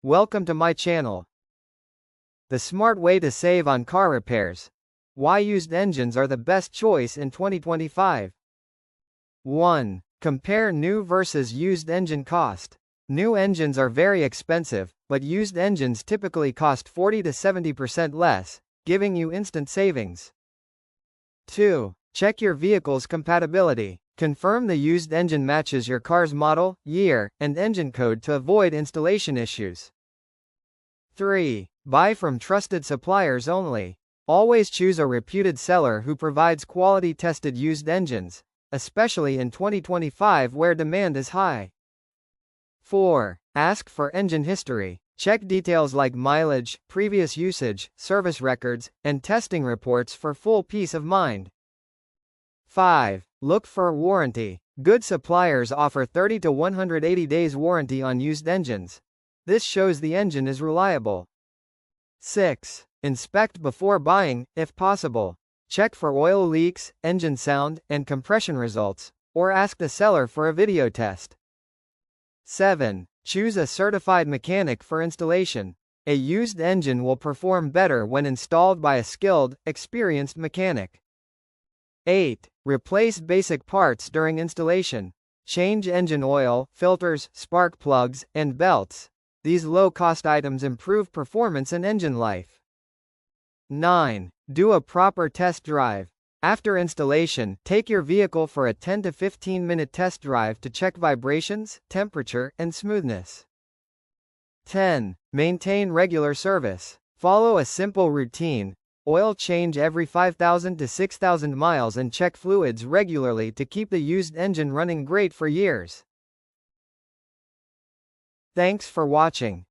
Welcome to my channel. The smart way to save on car repairs. Why used engines are the best choice in 2025. 1. Compare new versus used engine cost. New engines are very expensive, but used engines typically cost 40 to 70% less, giving you instant savings. 2. Check your vehicle's compatibility. Confirm the used engine matches your car's model, year, and engine code to avoid installation issues. 3. Buy from trusted suppliers only. Always choose a reputed seller who provides quality-tested used engines, especially in 2025 where demand is high. 4. Ask for engine history. Check details like mileage, previous usage, service records, and testing reports for full peace of mind. 5. Look for warranty. Good suppliers offer 30 to 180 days warranty on used engines. This shows the engine is reliable. 6. Inspect before buying, if possible. Check for oil leaks, engine sound, and compression results, or ask the seller for a video test. 7. Choose a certified mechanic for installation. A used engine will perform better when installed by a skilled, experienced mechanic. 8. Replace basic parts during installation. Change engine oil, filters, spark plugs, and belts. These low-cost items improve performance and engine life. 9. Do a proper test drive. After installation, take your vehicle for a 10 to 15 minute test drive to check vibrations, temperature, and smoothness. 10. Maintain regular service. Follow a simple routine. Oil change every 5,000 to 6,000 miles and check fluids regularly to keep the used engine running great for years. Thanks for watching.